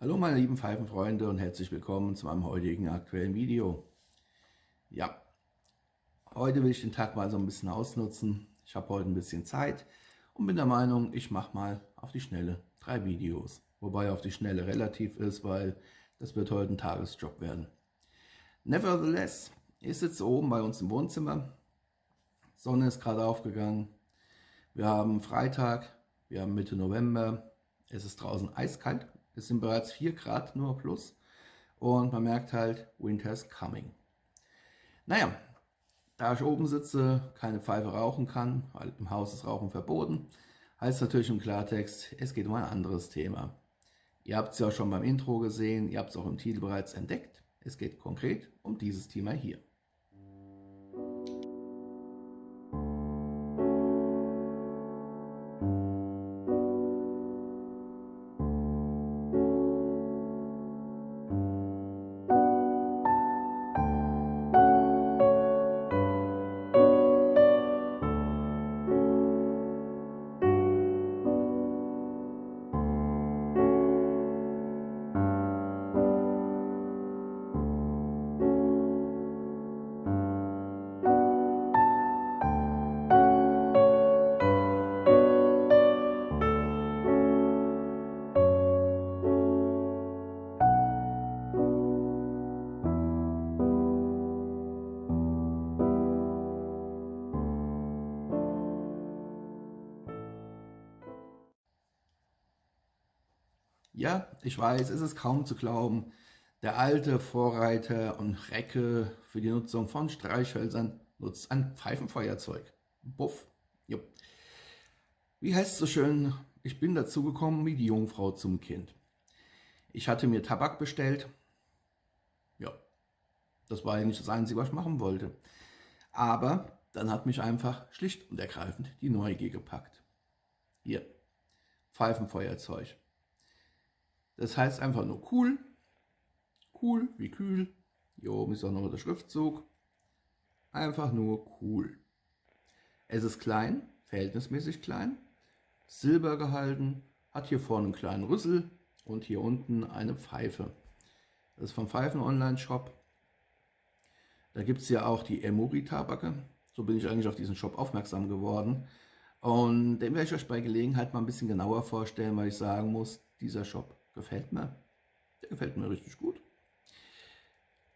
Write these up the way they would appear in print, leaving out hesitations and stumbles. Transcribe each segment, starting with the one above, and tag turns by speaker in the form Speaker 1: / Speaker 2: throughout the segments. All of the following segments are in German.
Speaker 1: Hallo meine lieben Pfeifenfreunde und herzlich willkommen zu meinem heutigen aktuellen Video. Ja, heute will ich den Tag mal so ein bisschen ausnutzen. Ich habe heute ein bisschen Zeit und bin der Meinung, ich mache mal auf die Schnelle 3 Videos. Wobei auf die Schnelle relativ ist, weil das wird heute ein Tagesjob werden. Nevertheless, ich sitze oben bei uns im Wohnzimmer. Sonne ist gerade aufgegangen. Wir haben Freitag, wir haben Mitte November. Es ist draußen eiskalt. Es sind bereits 4 Grad nur plus. Und man merkt halt, Winter's coming. Naja, da ich oben sitze, keine Pfeife rauchen kann, weil im Haus ist Rauchen verboten, heißt natürlich im Klartext, es geht um ein anderes Thema. Ihr habt es ja schon beim Intro gesehen, ihr habt es auch im Titel bereits entdeckt. Es geht konkret um dieses Thema hier. Ja, ich weiß, es ist kaum zu glauben. Der alte Vorreiter und Recke für die Nutzung von Streichhölzern nutzt ein Pfeifenfeuerzeug. Buff. Jupp. Wie heißt es so schön, ich bin dazu gekommen wie die Jungfrau zum Kind. Ich hatte mir Tabak bestellt. Ja, das war eigentlich das Einzige, was ich machen wollte. Aber dann hat mich einfach schlicht und ergreifend die Neugier gepackt. Hier, Pfeifenfeuerzeug. Das heißt einfach nur cool. Cool wie kühl. Hier oben ist auch noch der Schriftzug. Einfach nur cool. Es ist klein, verhältnismäßig klein, silber gehalten, hat hier vorne einen kleinen Rüssel und hier unten eine Pfeife. Das ist vom Pfeifen Online Shop. Da gibt es ja auch die Emuri-Tabake. So bin ich eigentlich auf diesen Shop aufmerksam geworden. Und den werde ich euch bei Gelegenheit mal ein bisschen genauer vorstellen, weil ich sagen muss, dieser Shop gefällt mir. Der gefällt mir richtig gut.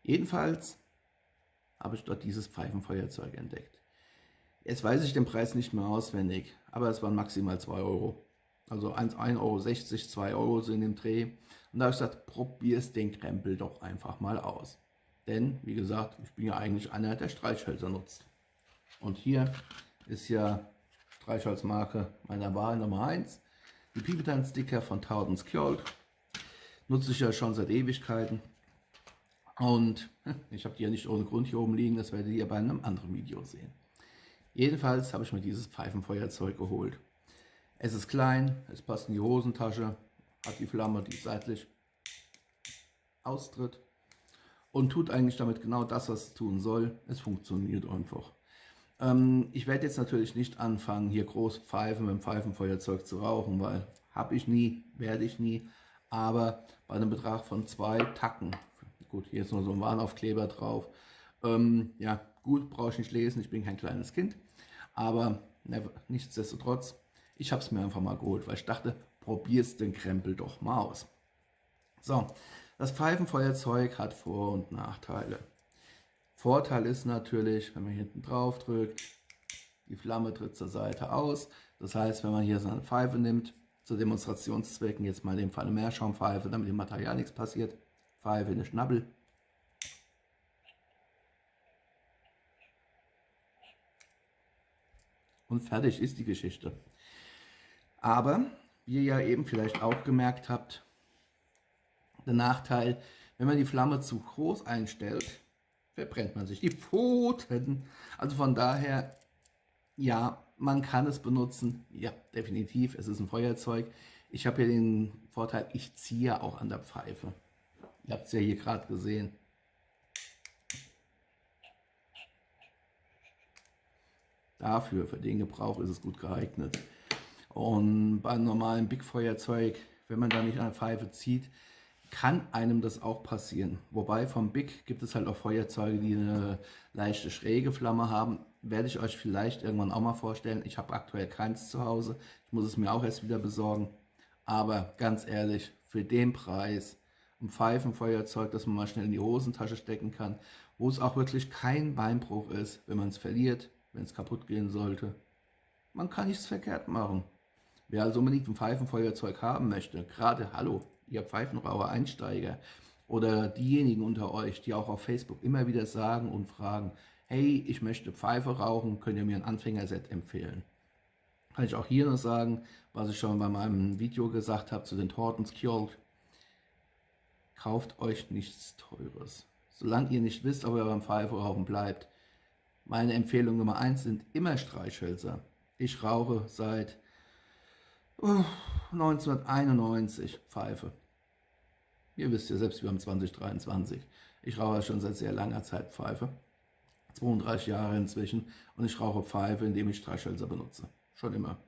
Speaker 1: Jedenfalls habe ich dort dieses Pfeifenfeuerzeug entdeckt. Jetzt weiß ich den Preis nicht mehr auswendig, aber es waren maximal 2 Euro. Also 1,60 Euro, 2 Euro so in dem Dreh. Und da habe ich gesagt, probier's den Krempel doch einfach mal aus. Denn, wie gesagt, ich bin ja eigentlich einer, der Streichhölzer nutzt. Und hier ist ja Streichholzmarke meiner Wahl Nummer 1. Die Pipetan Sticker von Towden Skjold. Nutze ich ja schon seit Ewigkeiten. Und ich habe die ja nicht ohne Grund hier oben liegen, das werdet ihr bei einem anderen Video sehen. Jedenfalls habe ich mir dieses Pfeifenfeuerzeug geholt. Es ist klein, es passt in die Hosentasche, hat die Flamme, die seitlich austritt und tut eigentlich damit genau das, was es tun soll. Es funktioniert einfach. Ich werde jetzt natürlich nicht anfangen, hier groß Pfeifen mit dem Pfeifenfeuerzeug zu rauchen, weil habe ich nie, werde ich nie. Aber bei einem Betrag von 2 Tacken, gut, hier ist nur so ein Warnaufkleber drauf. Ja, gut, brauche ich nicht lesen, ich bin kein kleines Kind. Aber nichtsdestotrotz, ich habe es mir einfach mal geholt, weil ich dachte, probier's den Krempel doch mal aus. So, das Pfeifenfeuerzeug hat Vor- und Nachteile. Vorteil ist natürlich, wenn man hinten drauf drückt, die Flamme tritt zur Seite aus. Das heißt, wenn man hier so eine Pfeife nimmt, zu Demonstrationszwecken, jetzt mal in dem Fall eine Meerschaumpfeife, damit dem Material nichts passiert, Pfeife in den Schnabel. Und fertig ist die Geschichte. Aber, wie ihr ja eben vielleicht auch gemerkt habt, der Nachteil, wenn man die Flamme zu groß einstellt, verbrennt man sich die Pfoten. Also von daher, ja, man kann es benutzen. Ja, definitiv, es ist ein Feuerzeug. Ich habe hier den Vorteil, ich ziehe auch an der Pfeife. Ihr habt es ja hier gerade gesehen. Dafür, für den Gebrauch ist es gut geeignet. Und beim normalen Big Feuerzeug, wenn man da nicht an der Pfeife zieht, kann einem das auch passieren. Wobei vom Big gibt es halt auch Feuerzeuge, die eine leichte schräge Flamme haben. Werde ich euch vielleicht irgendwann auch mal vorstellen. Ich habe aktuell keins zu Hause. Ich muss es mir auch erst wieder besorgen. Aber ganz ehrlich, für den Preis ein Pfeifenfeuerzeug, das man mal schnell in die Hosentasche stecken kann, wo es auch wirklich kein Beinbruch ist, wenn man es verliert, wenn es kaputt gehen sollte. Man kann nichts verkehrt machen. Wer also unbedingt ein Pfeifenfeuerzeug haben möchte, gerade, hallo, ihr Pfeifenraucher Einsteiger oder diejenigen unter euch, die auch auf Facebook immer wieder sagen und fragen, hey, ich möchte Pfeife rauchen, könnt ihr mir ein Anfängerset empfehlen? Kann ich auch hier noch sagen, was ich schon bei meinem Video gesagt habe zu den Tortons Kjold, kauft euch nichts Teures. Solange ihr nicht wisst, ob ihr beim Pfeiferauchen bleibt. Meine Empfehlung Nummer 1 sind immer Streichhölzer. Ich rauche seit 1991 Pfeife. Ihr wisst ja selbst, wir haben 2023. Ich rauche schon seit sehr langer Zeit Pfeife. 32 Jahre inzwischen. Und ich rauche Pfeife, indem ich Streichhölzer benutze. Schon immer.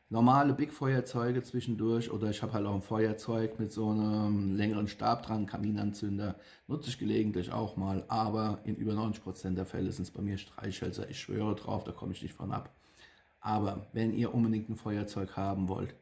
Speaker 1: Normale Big-Feuerzeuge zwischendurch oder ich habe halt auch ein Feuerzeug mit so einem längeren Stab dran, Kaminanzünder, nutze ich gelegentlich auch mal, aber in über 90% der Fälle sind es bei mir Streichhölzer. Ich schwöre drauf, da komme ich nicht von ab. Aber wenn ihr unbedingt ein Feuerzeug haben wollt,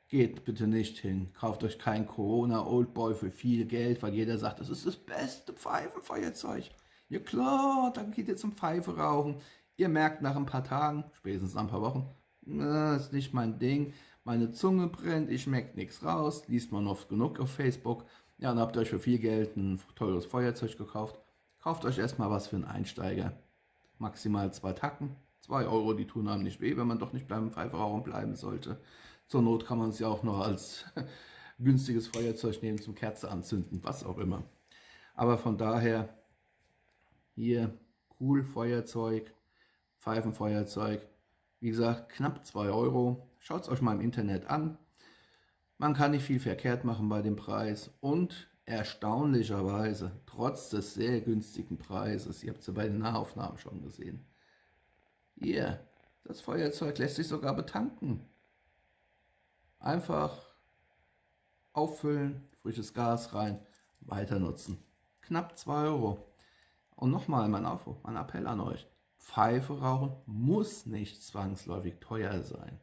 Speaker 1: geht bitte nicht hin. Kauft euch kein Corona Oldboy für viel Geld, weil jeder sagt, das ist das beste Pfeifenfeuerzeug. Ja klar, dann geht ihr zum Pfeife rauchen. Ihr merkt nach ein paar Tagen, spätestens nach ein paar Wochen, das ist nicht mein Ding. Meine Zunge brennt, ich schmecke nichts raus. Liest man oft genug auf Facebook. Ja, und habt euch für viel Geld ein teures Feuerzeug gekauft. Kauft euch erstmal was für einen Einsteiger. Maximal 2 Tacken. 2 Euro, die tun einem nicht weh, wenn man doch nicht beim Pfeiferauchen bleiben sollte. Zur Not kann man es ja auch noch als günstiges Feuerzeug nehmen zum Kerze anzünden, was auch immer. Aber von daher, hier cool Feuerzeug, Pfeifenfeuerzeug. Wie gesagt, knapp 2 Euro. Schaut es euch mal im Internet an. Man kann nicht viel verkehrt machen bei dem Preis und erstaunlicherweise, trotz des sehr günstigen Preises, ihr habt es ja bei den Nahaufnahmen schon gesehen, hier, das Feuerzeug lässt sich sogar betanken. Einfach auffüllen, frisches Gas rein, weiter nutzen. Knapp 2 Euro. Und nochmal mein Aufruf, mein Appell an euch. Pfeife rauchen muss nicht zwangsläufig teuer sein.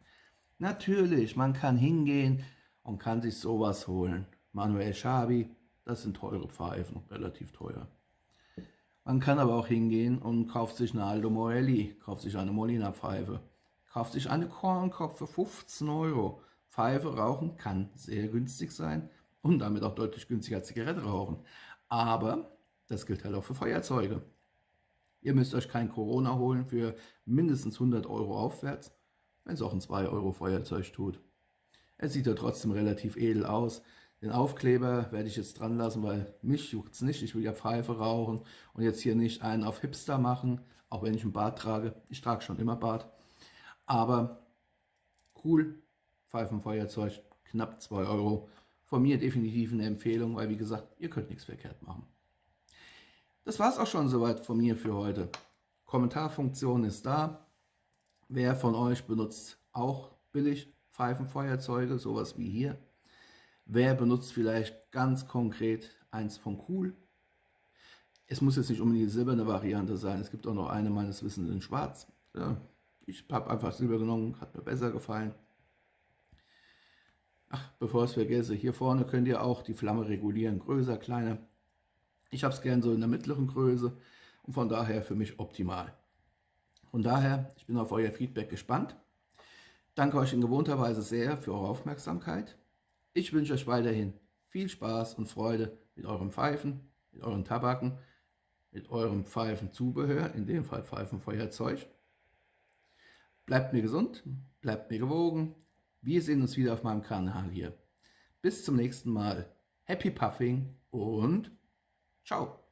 Speaker 1: Natürlich, man kann hingehen und kann sich sowas holen. Manuel Schabi, das sind teure Pfeifen, relativ teuer. Man kann aber auch hingehen und kauft sich eine Aldo Morelli, kauft sich eine Molina Pfeife, kauft sich eine Kornkopf für 15 Euro. Pfeife rauchen kann sehr günstig sein und damit auch deutlich günstiger als Zigarette rauchen. Aber das gilt halt auch für Feuerzeuge. Ihr müsst euch kein Corona holen für mindestens 100 Euro aufwärts, wenn es auch ein 2 Euro Feuerzeug tut. Es sieht ja trotzdem relativ edel aus. Den Aufkleber werde ich jetzt dran lassen, weil mich juckt es nicht. Ich will ja Pfeife rauchen und jetzt hier nicht einen auf Hipster machen, auch wenn ich einen Bart trage. Ich trage schon immer Bart. Aber cool, Pfeifenfeuerzeug, knapp 2 Euro. Von mir definitiv eine Empfehlung, weil wie gesagt, ihr könnt nichts verkehrt machen. Das war es auch schon soweit von mir für heute. Kommentarfunktion ist da. Wer von euch benutzt auch billig Pfeifenfeuerzeuge, sowas wie hier? Wer benutzt vielleicht ganz konkret eins von Cool? Es muss jetzt nicht unbedingt die silberne Variante sein. Es gibt auch noch eine meines Wissens in Schwarz. Ja, ich habe einfach Silber genommen, hat mir besser gefallen. Ach, bevor ich es vergesse, hier vorne könnt ihr auch die Flamme regulieren, größer, kleiner. Ich habe es gern so in der mittleren Größe und von daher für mich optimal. Von daher, ich bin auf euer Feedback gespannt. Danke euch in gewohnter Weise sehr für eure Aufmerksamkeit. Ich wünsche euch weiterhin viel Spaß und Freude mit euren Pfeifen, mit euren Tabaken, mit eurem Pfeifenzubehör, in dem Fall Pfeifenfeuerzeug. Bleibt mir gesund, bleibt mir gewogen. Wir sehen uns wieder auf meinem Kanal hier. Bis zum nächsten Mal. Happy Puffing und ciao.